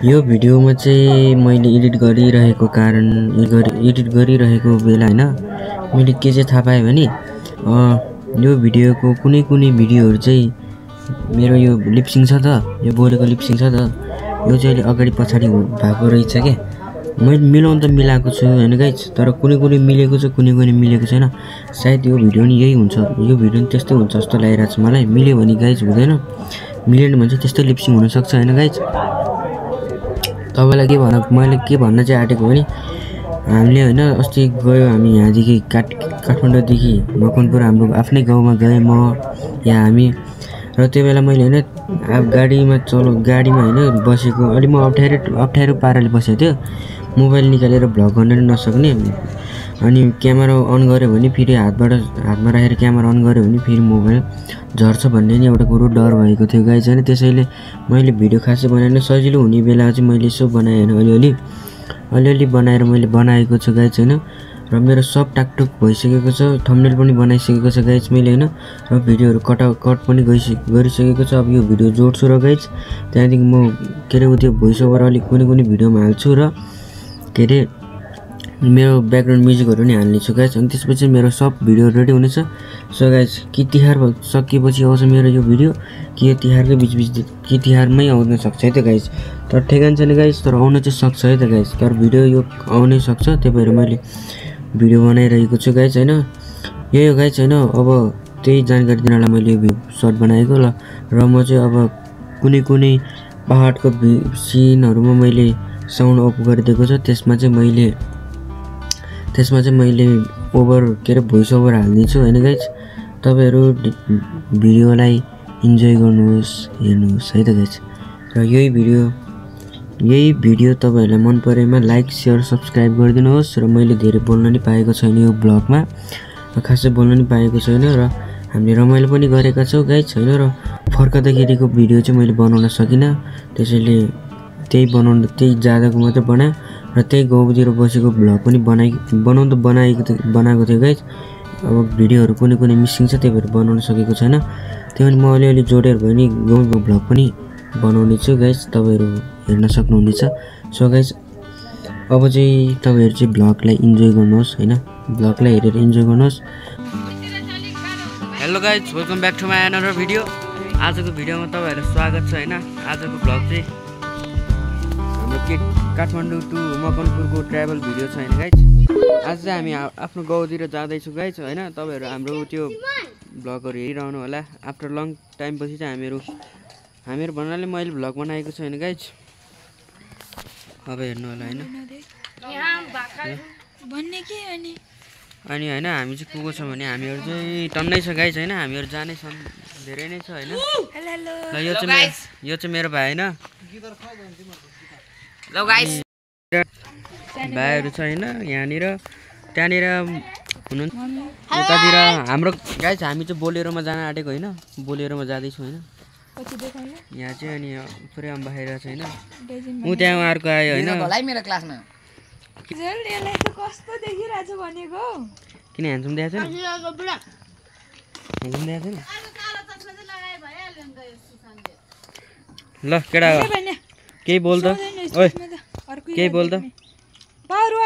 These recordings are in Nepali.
यो भिडियोमा चाहिँ मैले एडिट गरिरहेको बेला हैन मैले के चाहिँ थाहा पाएँ भने यो भिडियोको कुनै भिडियोहरु चाहिँ मेरो यो लिपसिङ छ त यो बोलेको लिपसिङ छ त यो चाहिँ अहिले अगाडि पछाडी भएको रहेछ के मैले मिलाउन त मिलाएको छु हैन गाइस तर कुनै मिलेको छ कुनै मिलेको छैन सायद यो भिडियो नि यही हुन्छ यो भिडियो नि त्यस्तै हुन्छ जस्तो लागिरहेछ मलाई मिल्यो भने गाइस हुँदैन मिलेन भने चाहिँ त्यस्तै लिपसिङ हुन सक्छ हैन गाइस तपाईलाई मैले के भन्न चाहिँ आटेको भने हामीले हैन अस्ति गयो हामी यहाँदेखि काठमाडौँदेखि मकनपुर हाम्रो आफ्नै गाउँमा गए म यहाँ हामी र त्यो बेला मैले हैन गाडीमा हैन बसेको अलि म अप्ठ्यारो पाराले बसेको थियो मोबाइल निकालेर भ्लग गर्न नसक्ने अनि क्यामेरा अन गर्यो भने फेरि हातमा राखेर क्यामेरा अन गर्यो भने फेरि मोबाइल झर्छ भन्ने नि एउटा कुरो डर भएको थियो गाइस हैन त्यसैले मैले भिडियो खासै बनाएन सजिलो हुने बेला चाहिँ मैले यसो बनाए हैन अलिअलि बनाएर मैले बनाएको छु गाइस हैन र मेरो सब टाकटुक भइसकेको छ थम्बनेल पनि बनाइसकेको छ गाइस मैले हैन र भिडियोहरु कट पनि गरिसकेको छ अब यो भिडियो जोड्छु र गाइस त्यहाँदेखि म के रे त्यो भोइस ओभर अलि कुनै भिडियोमा हाल्छु र के रे मेरो ब्याकग्राउन्ड म्युजिकहरु नि हाल्ने छु गाइस अनि त्यसपछि मेरो सब भिडियो रेडी हुनेछ सो गाइस कि तिहार सकिएपछि आउँछ मेरो यो भिडियो कि यो तिहारकै बीच कि तिहारमै आउन सक्छ है त गाइस तर ठेगान छैन गाइस तर आउन चाहिँ सक्छ है त गाइस तर भिडियो यो आउनै सक्छ त्यही भएर मैले भिडियो बनाइरहेको छु गाइस हैन यही हो गाइस हैन अब त्यही जानकारी दिनलाई मैले यो सर्ट बनाएको र म चाहिँ अब कुनै पहाडको सिनहरुमा मैले साउन्ड अफ गरिदिएको छ त्यसमा चाहिँ मैले ओभर के रे भोइस ओभर हाल्ने छु हैन गाइस तपाईहरु भिडियोलाई इन्जोय गर्नुहोस् हेर्नुहोस् है त गाइस र यही भिडियो तपाईहरुलाई मन परेमा लाइक शेयर सब्स्क्राइब गरिदिनुहोस् र मैले धेरै बोल्न नि पाएको छैन यो ब्लगमा खासै बोल्न नि पाएको छैन र हामीले रमाइलो पनि गरेका छौं गाइस हैन र फर्कदाखेरिको भिडियो चाहिँ मैले बनाउन सकिन त्यसैले त्यही जादाको मात्र बनाए र त्यही गाउँतिर बसेको भ्लग पनि बनाएको थियो गाइस अब भिडियोहरु कुनै मिसिङ छ त्यही भएर बनाउन सकेको छैन त्यही पनि म अलिअलि जोडेर भए नि गाउँको भ्लग पनि बनाउने छु गाइस तपाईहरु हेर्न सक्नुहुनेछ सो गाइस अब चाहिँ तपाईहरु चाहिँ भ्लगलाई इन्जोय गर्नुहोस् हैन भ्लगलाई हेरेर इन्जोय गर्नुहोस् hello guys welcome back to my another video आजको भिडियोमा तपाईहरुलाई स्वागत छ हैन आजको भ्लग चाहिँ हाम्रो के काठमाडौँ टु मकनपुरको ट्राभल भिडियो छ हैन गाइस आज चाहिँ हामी आफ्नो गाउँतिर जाँदै छु गाइस हैन तपाईहरु हाम्रो त्यो भ्लगहरु हेरिरहनु होला आफ्टर लङ टाइम पछि चाहिँ हामीहरु भन्नाले मैले भ्लग बनाएको छु हैन गाइस अब हेर्नु होला हैन भन्ने के अनि हैन हामी चाहिँ पुगो छ भने हामीहरु चाहिँ टन्नै छ गाइस हैन हामीहरु जाने छन् धेरै नै छ हैन ल यो चाहिँ मेरो भाइ हैन ल गाइस भाइहरु छ हैन यहाँनिर त्यहाँनिर उतातिर हाम्रो गाइस हामी चाहिँ बोलेरोमा जान आटेको हैन बोलेरोमा जादै छु हैन यहाँ चाहिँ अनि पुरै अम्बाखेर छ हैन उ त्यहाँ अर्को आयो हैन भलाइ मेरो क्लासमा रिजल्ट यसलाई त कस्तो देखिराछ भनेको किन ह्यान्डसम देखाछ नि ह्यान्डसम देखाछ नि ल केडा केही बोल त ओइ केही बोल त पाउरु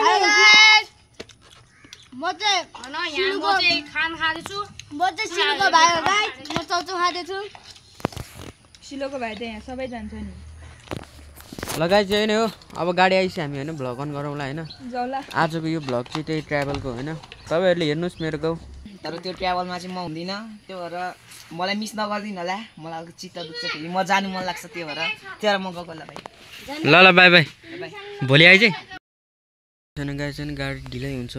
म चाहिँ खान खाँदै छु म चाहिँ सिलोको भाइ हो गाइस म चौचौ खाँदै छु सिलोको भाइ त यहाँ सबै जान्छ नि ल गाइस यही नै हो अब गाडी आइसक्यो हामी हैन भ्लग अन गरौँला हैन आजको यो भ्लग चाहिँ त्यही ट्राभलको हैन तपाईहरुले हेर्नुस् मेरो गाउँ तर त्यो ट्राभलमा चाहिँ म हुँदिन त्यो भएर मलाई मिस नगर्दिन होला मलाई चित्त दुख्छ फेरि म जानु मन लाग्छ त्यो भएर म गएको ल भाइ ल बाइ बाइ भोलि आइ चाहिँ छैन गाइस हैन गाडी ढिलै हुन्छ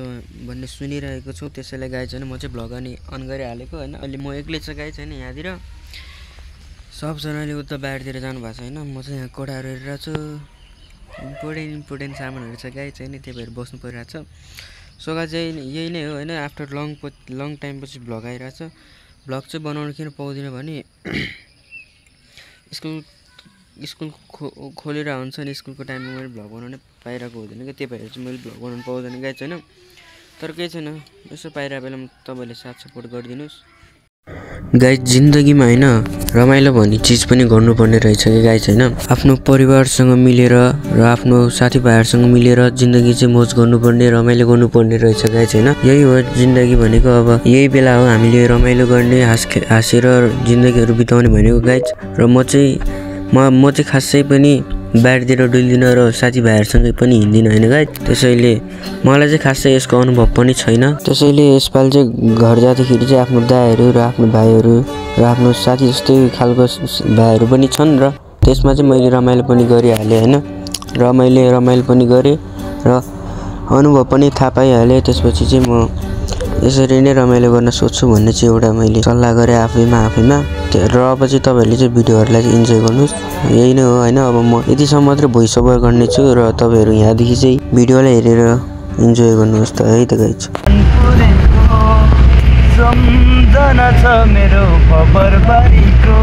भन्ने सुनिरहेको छु त्यसैले गाइस हैन म चाहिँ भ्लग अन गरिहालेको हैन अहिले म एक्लै छु गाइस हैन यहाँतिर सबजनाले उता बाहिरतिर जानु भएको छ हैन म चाहिँ यहाँ कोठाहरु हेरिरहेको छु इम्पोर्टेन्ट सामानहरु छ गाइस हैन त्यही भएर बस्नु परिरहेछ सो गाइस यही नै हो हैन आफ्टर लङ टाइम पछि भ्लग आइरहेछ भ्लग चाहिँ बनाउन किन पाउँदिन भने स्कुल खोलेर हुन्छ नि स्कुलको टाइममा मैले भ्लग बनाउन पाइरहेको हुँदैन के त्यही भएर चाहिँ मैले भ्लग बनाउन पाउँदैन गाइस हैन तर केही छैन यसो पाइरहेको बेलामा तपाईले साथ सपोर्ट गरिदिनुस् गाइस जिन्दगीमा होइन रमाइलो भन्ने चिज पनि गर्नुपर्ने रहेछ कि गाइस होइन आफ्नो परिवारसँग मिलेर र आफ्नो साथीभाइहरूसँग मिलेर जिन्दगी चाहिँ मोज गर्नुपर्ने रमाइलो गर्नुपर्ने रहेछ गाइस होइन यही हो जिन्दगी भनेको अब यही बेला हो हामीले रमाइलो गर्ने हाँसेर जिन्दगीहरू बिताउने भनेको गाइस र म चाहिँ खासै पनि बाहिरतिर डुल्दिनँ र साथीभाइहरूसँग पनि हिँड्दिनँ होइन गाइस त्यसैले मलाई चाहिँ खासै यसको अनुभव पनि छैन त्यसैले यसपालि चाहिँ घर जाँदाखेरि चाहिँ आफ्नो दाइहरू र आफ्नो भाइहरू र आफ्नो साथी जस्तै खालको भाइहरू पनि छन् र त्यसमा चाहिँ मैले रमाइलो पनि गरिहालेँ होइन रमाइलो पनि गरेँ र अनुभव पनि थाहा पाइहालेँ त्यसपछि चाहिँ म यसरी नै रमाइलो गर्न सोध्छु भन्ने चाहिँ एउटा मैले सल्लाह गरेँ आफैमा र अब चाहिँ तपाईँहरूले चाहिँ भिडियोहरूलाई चाहिँ इन्जोय गर्नुहोस् यही नै हो होइन अब म यतिसम्म मात्रै भोइस ओभर गर्नेछु र तपाईँहरू यहाँदेखि चाहिँ भिडियोलाई हेरेर इन्जोय गर्नुहोस् त है त गाइस सम्झना छ मेरो खबरबारीको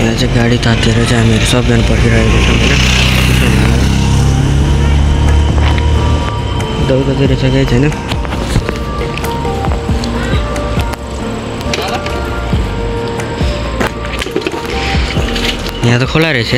यहाँ चाहिँ गाडी तातेर चाहिँ हामीहरू सबजना पर्खिरहेको छौँ होइन दौड कति रहेछ केही छैन यहाँ त खोला रहेछ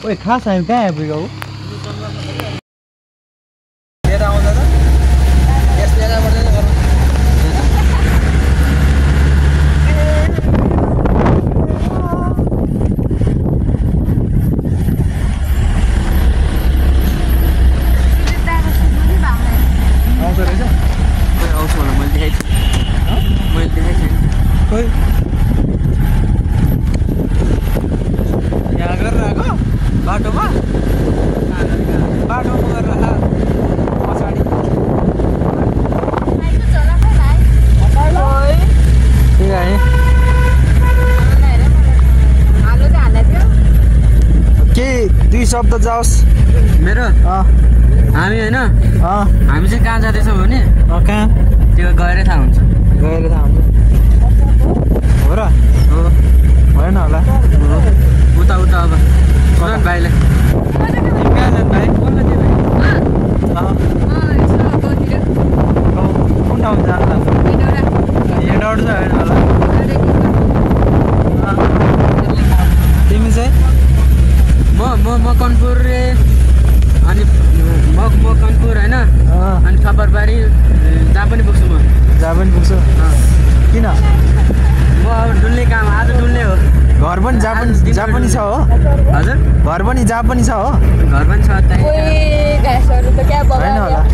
ओए खास हामी कहाँ आइपुग्यो हौ शब्द जाओस् मेरो हामी होइन हामी चाहिँ कहाँ जाँदैछौँ भने कहाँ त्यो गएरै थाहा हुन्छ हो र हो भएन होला उता अब सुन भाइले कहाँ जानु भाइ कुन ठाउँ जानु हेडौट चाहिँ होइन होला तिमी चाहिँ म कनपुर रे अनि म कनपुर होइन अनि खबरबारी जहाँ पनि पुग्छु किन म अब डुल्ने काम आज डुल्ने हो घर पनि जहाँ पनि छ हो हजुर घर पनि जहाँ पनि छ हो घर पनि छ होइन होला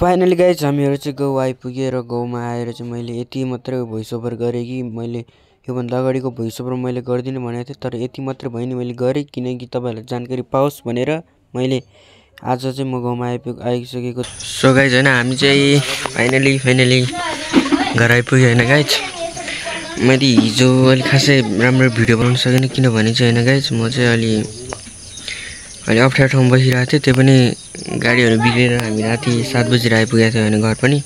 फाइनली गाइज हामीहरू चाहिँ गाउँ आइपुगेँ र गाउँमा आएर चाहिँ मैले यति मात्रै भोइस ओभर गरेँ कि मैले योभन्दा अगाडिको भोइस ओभर मैले गर्दिनँ भनेको थिएँ, तर यति मात्रै भयो नि मैले गरेँ किनकि तपाईँहरूलाई जानकारी पाओस् भनेर मैले आज चाहिँ म गाउँमा आइसकेको। सो गाइज होइन हामी चाहिँ फाइनली घर आइपुग्यो होइन गाइज। मैले हिजो अलिक खासै राम्रो भिडियो बनाउन सकेन किनभने चाहिँ होइन गाइज म चाहिँ अलि अप्ठ्यारो ठाउँमा बसिरहेको थिएँ, त्यो पनि गाडीहरू बिग्रेर हामी राति 7 बजीतिर आइपुगेको थियो होइन घर पनि,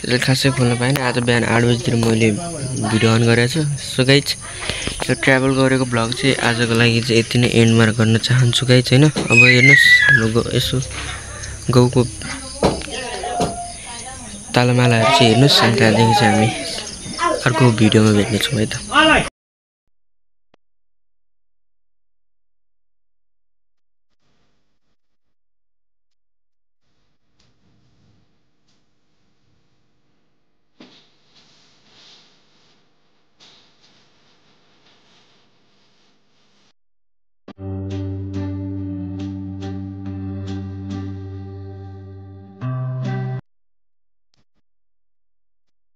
त्यसले खासै खोल्न पाएन। आज बिहान 8 बजीतिर मैले भिडियो अन गरेको छु। सो गाइज यो ट्राभल गरेको भ्लग चाहिँ आजको लागि चाहिँ यति नै एन्डमा गर्न चाहन्छु गाइज होइन। अब हेर्नुहोस् हाम्रो यसो गाउँको तालामालाहरू चाहिँ हेर्नुहोस्, अनि त्यहाँदेखि चाहिँ हामी अर्को भिडियोमा भेट्नेछौँ है त।